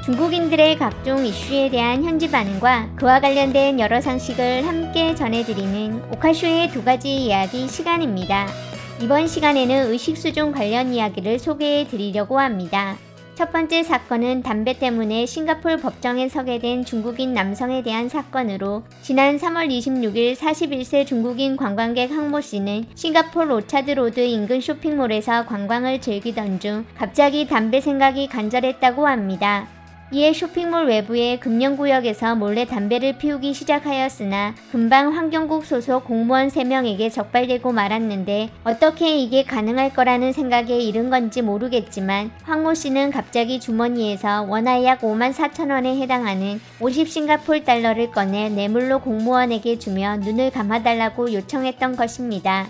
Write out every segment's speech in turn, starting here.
중국인들의 각종 이슈에 대한 현지 반응과 그와 관련된 여러 상식을 함께 전해드리는 오카쇼의 두 가지 이야기 시간입니다. 이번 시간에는 의식수준 관련 이야기를 소개해 드리려고 합니다. 첫 번째 사건은 담배 때문에 싱가포르 법정에 서게 된 중국인 남성에 대한 사건으로, 지난 3월 26일 41세 중국인 관광객 항모 씨는 싱가포르 오차드 로드 인근 쇼핑몰에서 관광을 즐기던 중 갑자기 담배 생각이 간절했다고 합니다. 이에 쇼핑몰 외부의 금연구역에서 몰래 담배를 피우기 시작하였으나 금방 환경국 소속 공무원 3명에게 적발되고 말았는데, 어떻게 이게 가능할 거라는 생각에 이른 건지 모르겠지만 황모 씨는 갑자기 주머니에서 원화 약 54,000원에 해당하는 50 싱가포르 달러를 꺼내 뇌물로 공무원에게 주며 눈을 감아달라고 요청했던 것입니다.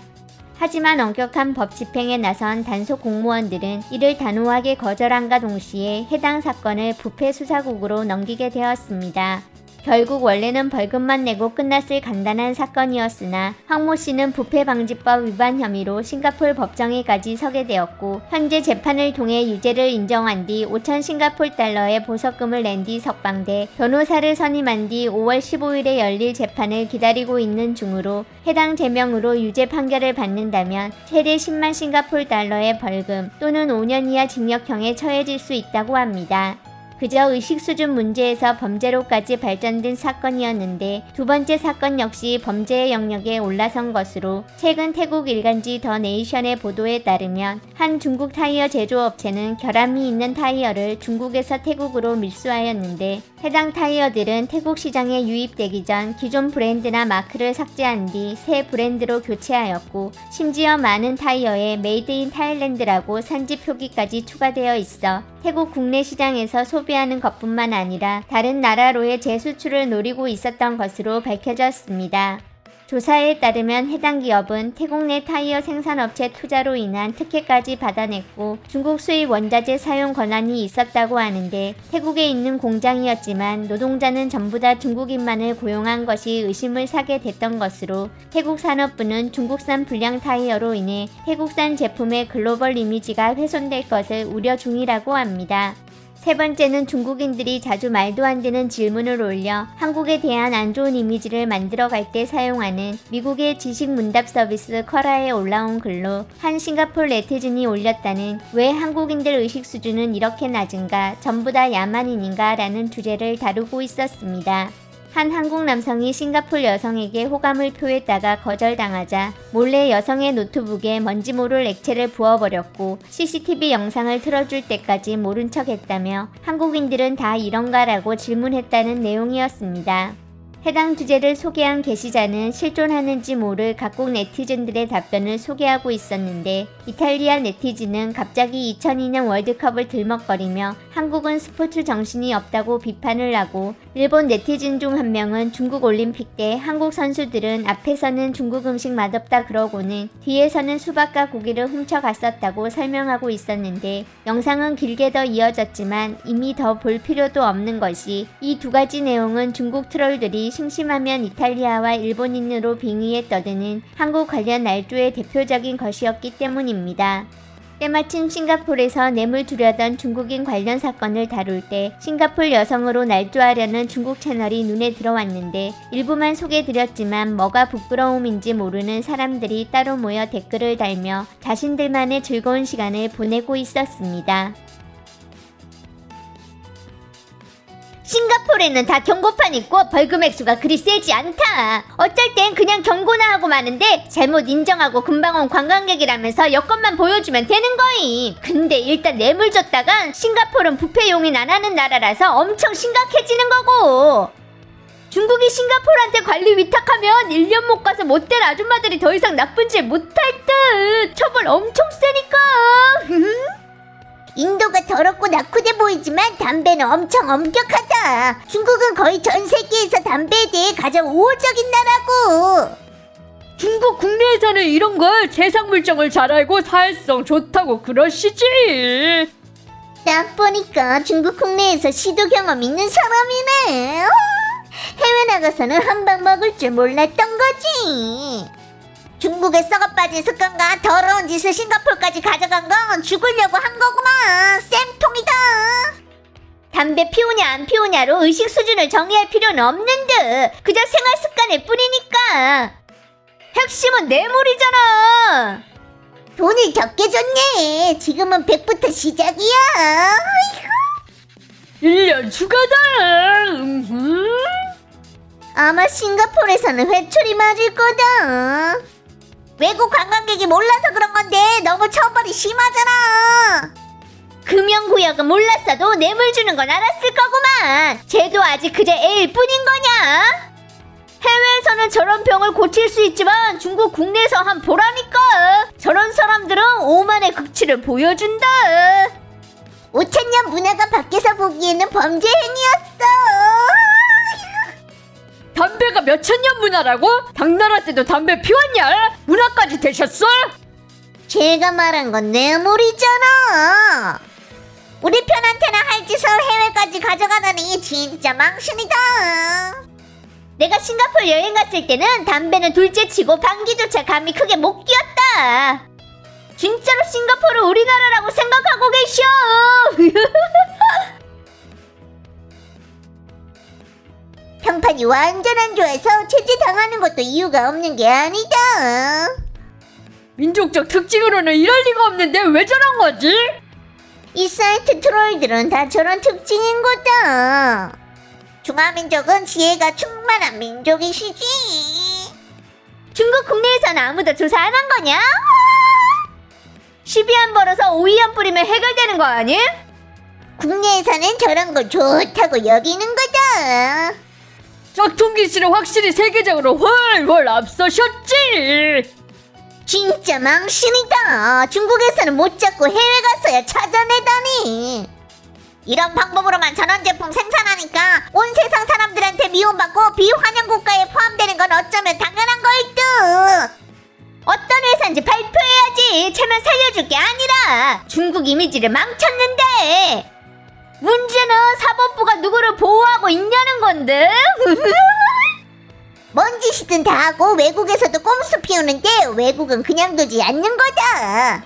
하지만 엄격한 법 집행에 나선 단속 공무원들은 이를 단호하게 거절함과 동시에 해당 사건을 부패 수사국으로 넘기게 되었습니다. 결국 원래는 벌금만 내고 끝났을 간단한 사건이었으나 황모 씨는 부패방지법 위반 혐의로 싱가포르 법정에까지 서게 되었고, 현재 재판을 통해 유죄를 인정한 뒤 5,000 싱가포르 달러의 보석금을 낸 뒤 석방돼 변호사를 선임한 뒤 5월 15일에 열릴 재판을 기다리고 있는 중으로, 해당 제명으로 유죄 판결을 받는다면 최대 10만 싱가포르 달러의 벌금 또는 5년 이하 징역형에 처해질 수 있다고 합니다. 그저 의식수준 문제에서 범죄로까지 발전된 사건이었는데, 두 번째 사건 역시 범죄의 영역에 올라선 것으로, 최근 태국 일간지 더 네이션의 보도에 따르면 한 중국 타이어 제조업체는 결함이 있는 타이어를 중국에서 태국으로 밀수하였는데, 해당 타이어들은 태국 시장에 유입되기 전 기존 브랜드나 마크를 삭제한 뒤 새 브랜드로 교체하였고, 심지어 많은 타이어에 메이드 인 타일랜드라고 산지 표기까지 추가되어 있어 태국 국내 시장에서 소비하는 것뿐만 아니라 다른 나라로의 재수출을 노리고 있었던 것으로 밝혀졌습니다. 조사에 따르면 해당 기업은 태국 내 타이어 생산업체 투자로 인한 특혜까지 받아냈고, 중국 수입 원자재 사용 권한이 있었다고 하는데, 태국에 있는 공장이었지만 노동자는 전부 다 중국인만을 고용한 것이 의심을 사게 됐던 것으로, 태국 산업부는 중국산 불량 타이어로 인해 태국산 제품의 글로벌 이미지가 훼손될 것을 우려 중이라고 합니다. 세 번째는 중국인들이 자주 말도 안 되는 질문을 올려 한국에 대한 안 좋은 이미지를 만들어갈 때 사용하는 미국의 지식 문답 서비스 쿼라에 올라온 글로, 한 싱가포르 네티즌이 올렸다는 "왜 한국인들 의식 수준은 이렇게 낮은가? 전부 다 야만인인가?" 라는 주제를 다루고 있었습니다. 한 한국 남성이 싱가포르 여성에게 호감을 표했다가 거절당하자 몰래 여성의 노트북에 뭔지 모를 액체를 부어버렸고, CCTV 영상을 틀어줄 때까지 모른 척 했다며 한국인들은 다 이런가라고 질문했다는 내용이었습니다. 해당 주제를 소개한 게시자는 실존하는지 모를 각국 네티즌들의 답변을 소개하고 있었는데, 이탈리아 네티즌은 갑자기 2002년 월드컵을 들먹거리며 한국은 스포츠 정신이 없다고 비판을 하고, 일본 네티즌 중 한 명은 중국 올림픽 때 한국 선수들은 앞에서는 중국 음식 맛없다 그러고는 뒤에서는 수박과 고기를 훔쳐갔었다고 설명하고 있었는데, 영상은 길게 더 이어졌지만 이미 더 볼 필요도 없는 것이, 이 두 가지 내용은 중국 트롤들이 심심하면 이탈리아와 일본인으로 빙의에 떠드는 한국 관련 날조의 대표적인 것이었기 때문입니다. 때마침 싱가포르에서 뇌물 주려던 중국인 관련 사건을 다룰 때 싱가포르 여성으로 날조하려는 중국 채널이 눈에 들어왔는데, 일부만 소개드렸지만 뭐가 부끄러움인지 모르는 사람들이 따로 모여 댓글을 달며 자신들만의 즐거운 시간을 보내고 있었습니다. 싱가포르에는 다 경고판 있고 벌금 액수가 그리 세지 않다. 어쩔 땐 그냥 경고나 하고 마는데 잘못 인정하고 금방 온 관광객이라면서 여권만 보여주면 되는 거임. 근데 일단 뇌물 줬다간 싱가포르는 부패 용인 안 하는 나라라서 엄청 심각해지는 거고, 중국이 싱가포르한테 관리 위탁하면 1년 못 가서 못된 아줌마들이 더 이상 나쁜 짓 못할 듯. 처벌 엄청 세니까. 인도가 더럽고 낙후돼 보이지만 담배는 엄청 엄격하다. 중국은 거의 전 세계에서 담배에 대해 가장 우호적인 나라고. 중국 국내에서는 이런 걸 세상 물정을 잘 알고 사회성 좋다고 그러시지. 딱 보니까 중국 국내에서 시도 경험 있는 사람이네. 해외 나가서는 한 방 먹을 줄 몰랐던 거지. 중국에 썩어 빠진 습관과 더러운 짓을 싱가포르까지 가져간 건 죽으려고 한 거구만. 쌤통이다. 담배 피우냐 안 피우냐로 의식 수준을 정의할 필요는 없는 듯. 그저 생활 습관일 뿐이니까. 핵심은 뇌물이잖아. 돈을 적게 줬네. 지금은 100부터 시작이야. 1년 추가다. 아마 싱가포르에서는 회초리 맞을 거다. 외국 관광객이 몰라서 그런 건데 너무 처벌이 심하잖아. 금연구역은 몰랐어도 뇌물 주는 건 알았을 거구만. 쟤도 아직 그저 애일 뿐인 거냐? 해외에서는 저런 병을 고칠 수 있지만 중국 국내에서 한 보라니까. 저런 사람들은 오만의 극치를 보여준다. 5,000년 문화가 밖에서 보기에는 범죄 행위였어. 담배가 몇천 년 문화라고? 당나라 때도 담배 피웠냐? 문화까지 되셨어? 제가 말한 건 뇌물이잖아. 우리 편한테나 할 짓을 해외까지 가져가다니 진짜 망신이다. 내가 싱가포르 여행 갔을 때는 담배는 둘째치고 방귀조차 감히 크게 못 뀌었다. 진짜로 싱가포르 우리나라라고 생각하고 계셔. 평판이 완전 안 좋아서 체제당하는 것도 이유가 없는 게 아니다. 민족적 특징으로는 이럴 리가 없는데 왜 저런 거지? 이 사이트 트롤들은 다 저런 특징인 거다. 중화민족은 지혜가 충만한 민족이시지. 중국 국내에서는 아무도 조사 안 한 거냐? 12안 벌어서 5위안 뿌리면 해결되는 거 아님? 국내에서는 저런 걸 좋다고 여기는 거다. 짝퉁기 씨는 확실히 세계적으로 훨훨 앞서셨지. 진짜 망신이다. 중국에서는 못 잡고 해외 가서야 찾아내다니. 이런 방법으로만 전원제품 생산하니까 온 세상 사람들한테 미움받고 비환영 국가에 포함되는 건 어쩌면 당연한 거일 듯. 어떤 회사인지 발표해야지. 채면 살려줄 게 아니라 중국 이미지를 망쳤는데. 문제는 사법부가 누구를 보호하고 있냐는 건데. 뭔 짓이든 다 하고 외국에서도 꼼수 피우는데 외국은 그냥 두지 않는 거다.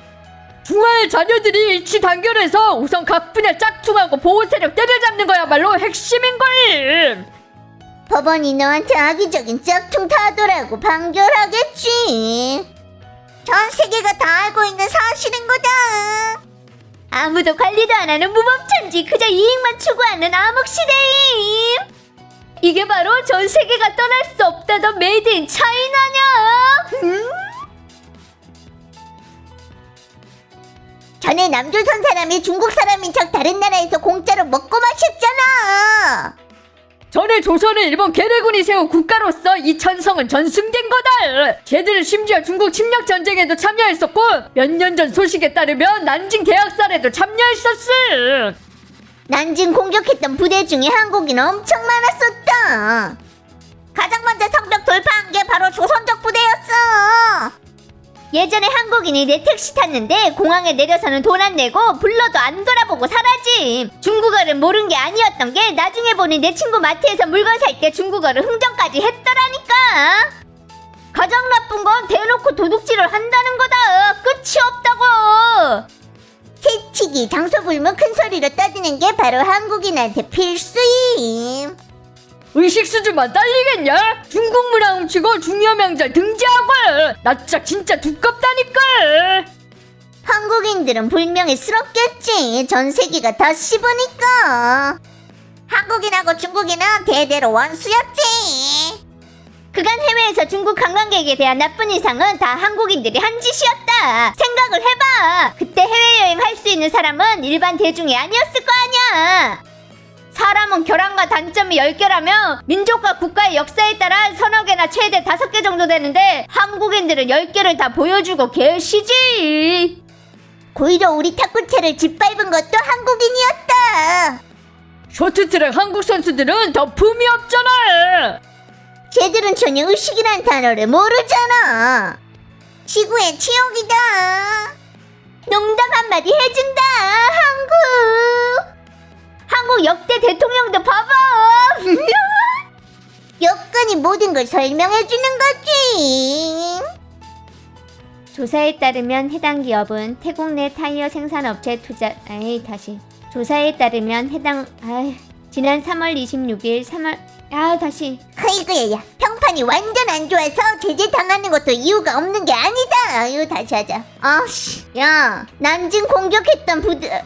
중화의 자녀들이 일치 단결해서 우선 각 분야 짝퉁하고 보호 세력 때려잡는 거야말로 핵심인걸. 법원이 너한테 악의적인 짝퉁 타도라고 판결하겠지. 전 세계가 다 알고 있는 사실인 거다. 아무도 관리도 안 하는 무법천지, 그저 이익만 추구하는 암흑시대임. 이게 바로 전 세계가 떠날 수 없다던 메이드 인 차이나냐? 전에 남조선 사람이 중국 사람인 척 다른 나라에서 공짜로 먹고 마셨잖아. 전에 조선을 일본 괴뢰군이 세운 국가로서 이 천성은 전승된 거다. 쟤들은 심지어 중국 침략 전쟁에도 참여했었고 몇 년 전 소식에 따르면 난징 대학살에도 참여했었어. 난징 공격했던 부대 중에 한국인 엄청 많았었다. 가장 먼저 성벽 돌파한 게 바로 조선족 부대였어. 예전에 한국인이 내 택시 탔는데 공항에 내려서는 돈 안 내고 불러도 안 돌아보고 사라짐. 중국어를 모른 게 아니었던 게 나중에 보니 내 친구 마트에서 물건 살 때 중국어를 흥정까지 했더라니까. 가장 나쁜 건 대놓고 도둑질을 한다는 거다. 끝이 없다고. 새치기, 장소불문, 큰소리로 떠드는 게 바로 한국인한테 필수임. 의식 수준만 딸리겠냐? 중국 문화 훔치고 중요 명절 등재하고 나 진짜 두껍다니까. 한국인들은 불명예스럽겠지. 전 세계가 다 씹으니까. 한국인하고 중국인은 대대로 원수였지. 그간 해외에서 중국 관광객에 대한 나쁜 인상은 다 한국인들이 한 짓이었다. 생각을 해봐. 그때 해외여행 할 수 있는 사람은 일반 대중이 아니었을 거 아니야. 사람은 결함과 단점이 10개라면 민족과 국가의 역사에 따라 서너 개나 최대 5개 정도 되는데 한국인들은 10개를 다 보여주고 계시지. 오히려 우리 탁구채를 짓밟은 것도 한국인이었다. 쇼트트랙 한국 선수들은 더 품이 없잖아. 쟤들은 전혀 의식이란 단어를 모르잖아. 지구의 치욕이다. 농담 한마디 해준다. 한국 역대 대통령도 봐봐. 여건이 모든 걸 설명해주는 거지. 조사에 따르면 해당 기업은 태국 내 타이어 생산업체 조사에 따르면 지난 3월 26일 다시 아이고, 야, 평판이 완전 안 좋아서 제재당하는 것도 이유가 없는 게 아니다. 아유, 다시 하자. 아씨, 야, 난징 공격했던 부대,